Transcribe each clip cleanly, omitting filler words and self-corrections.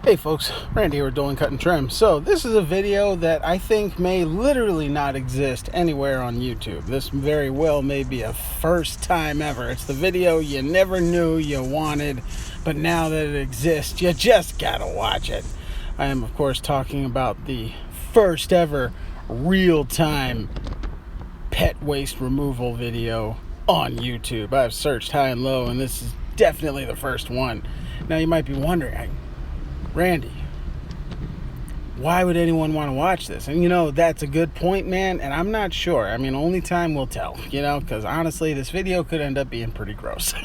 Hey folks, Randy here with Dolan Cut and Trim. So this is a video that I think may literally not exist anywhere on YouTube. This very well may be a first time ever. It's the video you never knew you wanted, but now that it exists, you just gotta watch it. I am of course talking about the first ever real-time pet waste removal video on YouTube. I've searched high and low and this is definitely the first one. Now you might be wondering, Randy, why would anyone want to watch this? And that's a good point, man, and I'm not sure. I mean, only time will tell, because honestly, this video could end up being pretty gross.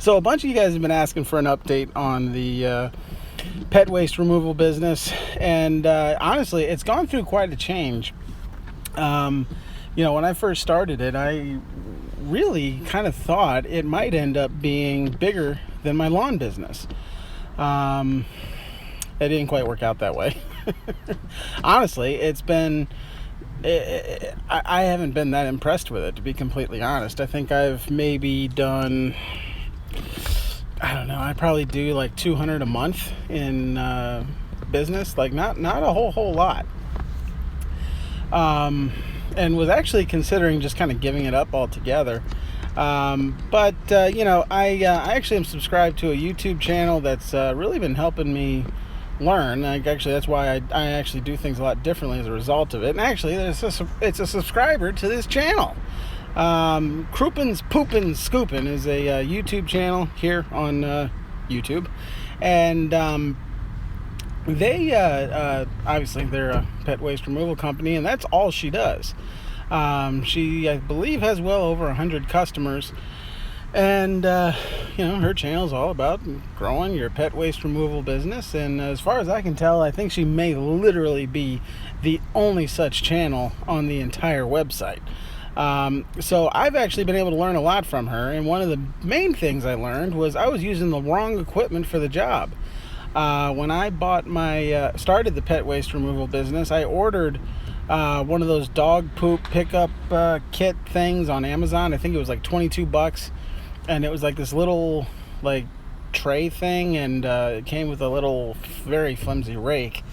So a bunch of you guys have been asking for an update on the pet waste removal business, and honestly, it's gone through quite a change. When I first started it, I really kind of thought it might end up being bigger than my lawn business. It didn't quite work out that way. Honestly, I haven't been that impressed with it, to be completely honest. I think I've maybe done, I probably do like 200 a month in business, like not a whole lot. And was actually considering just kind of giving it up altogether. But I actually am subscribed to a YouTube channel that's really been helping me learn. That's why I actually do things a lot differently as a result of it. And actually, it's a subscriber to this channel. Croupin's Poopin' Scoopin' is a YouTube channel here on YouTube. And they obviously they're a pet waste removal company, and that's all she does. She, I believe, has well over 100 customers, and her channel is all about growing your pet waste removal business. And as far as I can tell, I think she may literally be the only such channel on the entire website. So I've actually been able to learn a lot from her, and one of the main things I learned was I was using the wrong equipment for the job. When I started the pet waste removal business, I ordered one of those dog poop pickup kit things on Amazon. I think it was like $22, and it was like this little tray thing, and it came with a little very flimsy rake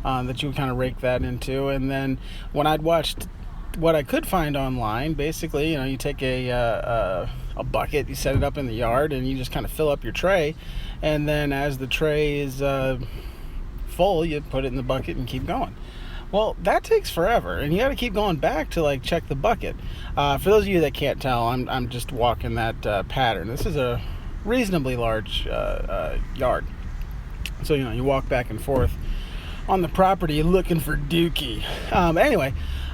that you would kind of rake that into. And then when I'd watched what I could find online, basically, you take a bucket, you set it up in the yard, and you just kind of fill up your tray, and then as the tray is full, you put it in the bucket and keep going. Well, that takes forever, and you got to keep going back to check the bucket. For those of you that can't tell, I'm just walking that pattern. This is a reasonably large yard, so you walk back and forth on the property looking for Dookie. Anyway,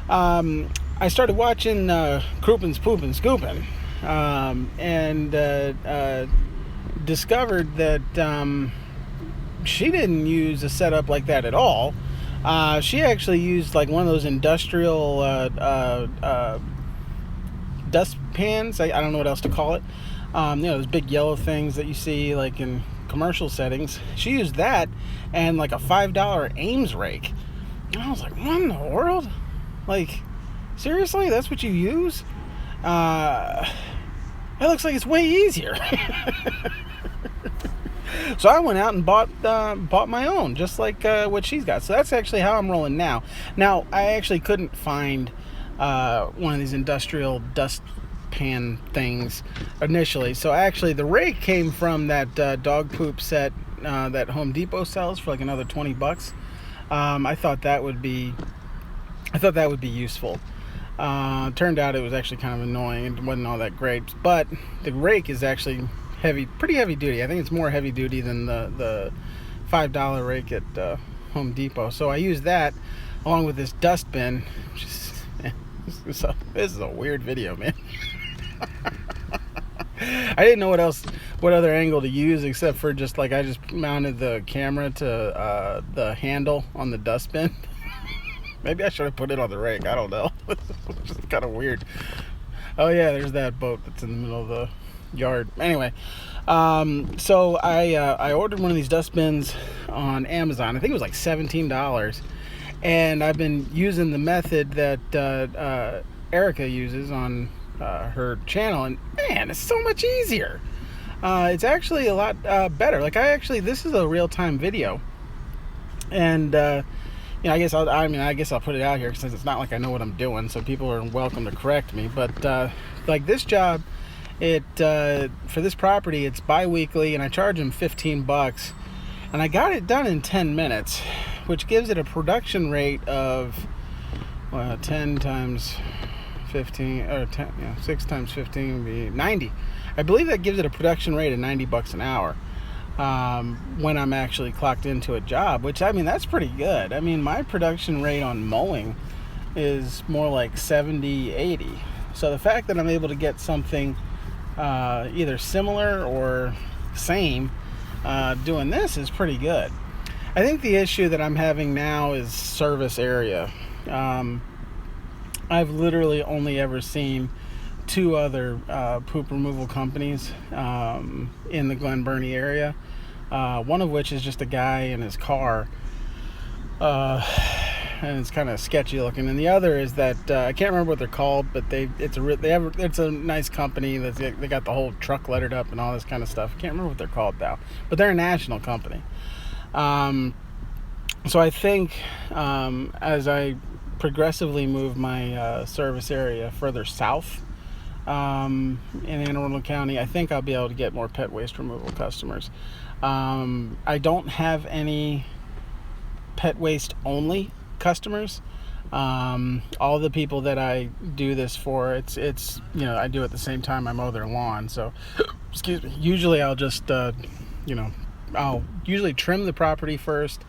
I started watching Croupin's Poopin' Scoopin', and discovered that she didn't use a setup like that at all. She actually used one of those industrial dust pans. I don't know what else to call it. Those big yellow things that you see in commercial settings. She used that and a $5 Ames rake. And I was like, what in the world? Seriously? That's what you use? It looks like it's way easier. So I went out and bought my own, just like what she's got. So that's actually how I'm rolling now. Now, I actually couldn't find one of these industrial dust pan things initially. So actually, the rake came from that dog poop set that Home Depot sells for another $20. I thought that would be useful. Turned out it was actually kind of annoying and wasn't all that great. But the rake is actually pretty heavy duty. I think it's more heavy duty than the $5 rake at Home Depot. So I used that along with this dust bin. This is a weird video, man. I didn't know what other angle to use except for just I just mounted the camera to the handle on the dust bin. Maybe I should have put it on the rake. I don't know. It's just kind of weird. Oh yeah, there's that boat that's in the middle of the yard. Anyway, so I ordered one of these dustbins on Amazon. I think it was $17, and I've been using the method that Erica uses on her channel, and man, it's so much easier. It's actually a lot better. Like this is a real-time video, and I guess I guess I'll put it out here since it's not like I know what I'm doing, so people are welcome to correct me. But like this job, for this property, it's bi-weekly, and I charge them $15, and I got it done in 10 minutes, which gives it a production rate of 10 times 15, or 10, 6 times 15 would be 90. I believe that gives it a production rate of $90 an hour when I'm actually clocked into a job, which, I mean, that's pretty good. I mean, my production rate on mowing is more like 70, 80. So the fact that I'm able to get something either similar or same doing this is pretty good. I think the issue that I'm having now is service area. I've literally only ever seen 2 other poop removal companies in the Glen Burnie area. One of which is just a guy in his car, and it's kind of sketchy looking. And the other is that I can't remember what they're called, but it's a nice company. They got the whole truck lettered up and all this kind of stuff. I can't remember what they're called now, but they're a national company. So I think as I progressively move my service area further south in Anne Arundel County, I think I'll be able to get more pet waste removal customers. I don't have any pet waste only customers. All the people that I do this for, it's I do it at the same time I mow their lawn. So excuse me. Usually I'll just I'll usually trim the property first,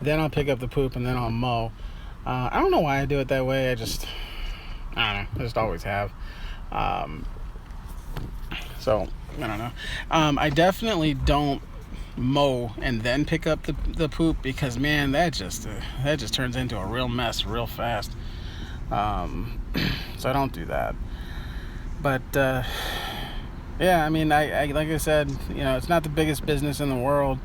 then I'll pick up the poop, and then I'll mow. I don't know why I do it that way. I don't know. I just always have. So I don't know. I definitely don't mow and then pick up the poop, because man, that just turns into a real mess real fast. So I don't do that. But yeah, I mean, I like I said, it's not the biggest business in the world.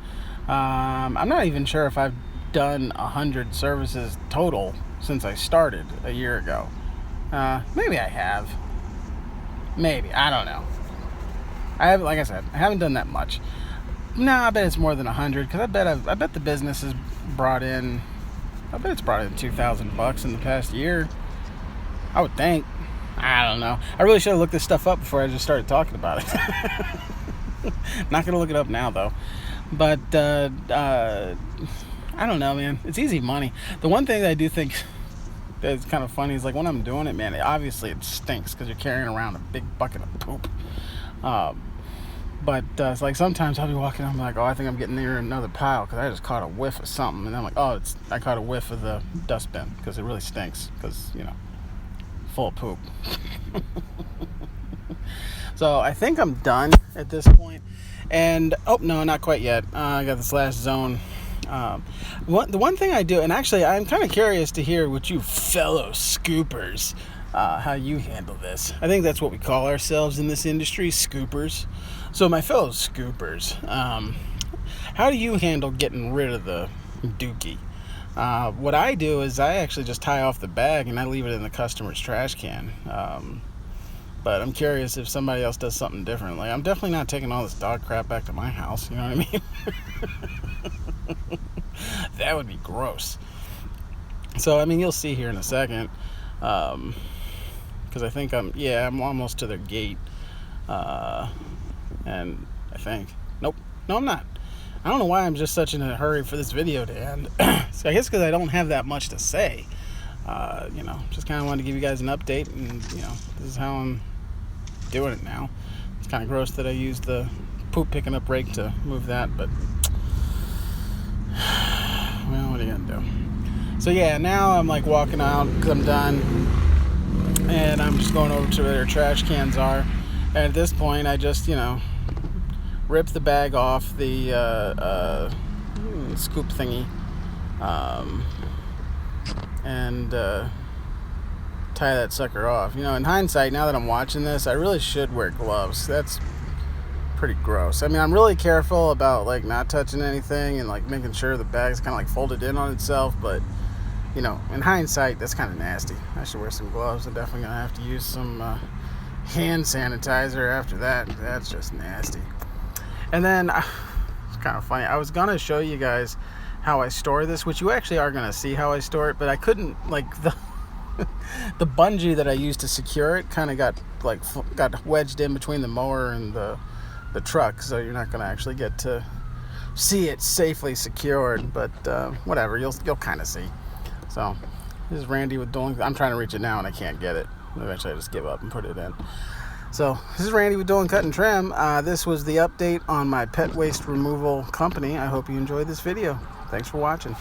I'm not even sure if I've done 100 services total since I started a year ago. Maybe I have. Maybe, I don't know. Like I said, I haven't done that much. No, I bet it's more than 100, because I bet the business has brought in, it's brought in $2,000 in the past year. I would think. I don't know. I really should have looked this stuff up before I just started talking about it. Not gonna look it up now though. But I don't know, man. It's easy money. The one thing that I do think that's kind of funny is, like, when I'm doing it, man, obviously it stinks because you're carrying around a big bucket of poop. But it's like sometimes I'll be walking, I'm like, oh, I think I'm getting near another pile because I just caught a whiff of something, and I'm like, oh, I caught a whiff of the dustbin because it really stinks because full of poop. So I think I'm done at this point. And oh no, not quite yet. I got this last zone. The one thing I do, and actually I'm kind of curious to hear what you fellow scoopers, how you handle this. I think that's what we call ourselves in this industry, scoopers. So my fellow scoopers, how do you handle getting rid of the dookie? What I do is I actually just tie off the bag and I leave it in the customer's trash can. But I'm curious if somebody else does something different. Like, I'm definitely not taking all this dog crap back to my house, you know what I mean? That would be gross. So, I mean, you'll see here in a second. Because I think I'm almost to their gate. And I think, no, I'm not. I don't know why I'm just such in a hurry for this video to end. So I guess because I don't have that much to say. Just kind of wanted to give you guys an update, and this is how I'm doing it now. It's kind of gross that I used the poop picking up rake to move that, but well, what are you gonna do? So yeah, now I'm like walking out because I'm done, and I'm just going over to where their trash cans are. And at this point, I just rip the bag off the scoop thingy, and tie that sucker off. In hindsight, now that I'm watching this, I really should wear gloves. That's pretty gross. I mean, I'm really careful about like not touching anything and like making sure the bag's kind of like folded in on itself, but in hindsight, that's kind of nasty. I should wear some gloves. I'm definitely gonna have to use some hand sanitizer after that. That's just nasty. And then it's kind of funny. I was gonna show you guys how I store this, which you actually are gonna see how I store it, but I couldn't, like, the bungee that I used to secure it kind of got wedged in between the mower and the truck, so you're not gonna actually get to see it safely secured. But whatever, you'll kind of see. So this is Randy with Dolan. I'm trying to reach it now and I can't get it. Eventually I just give up and put it in. So this is Randy with Dolan Cut and Trim. This was the update on my pet waste removal company. I hope you enjoyed this video. Thanks for watching.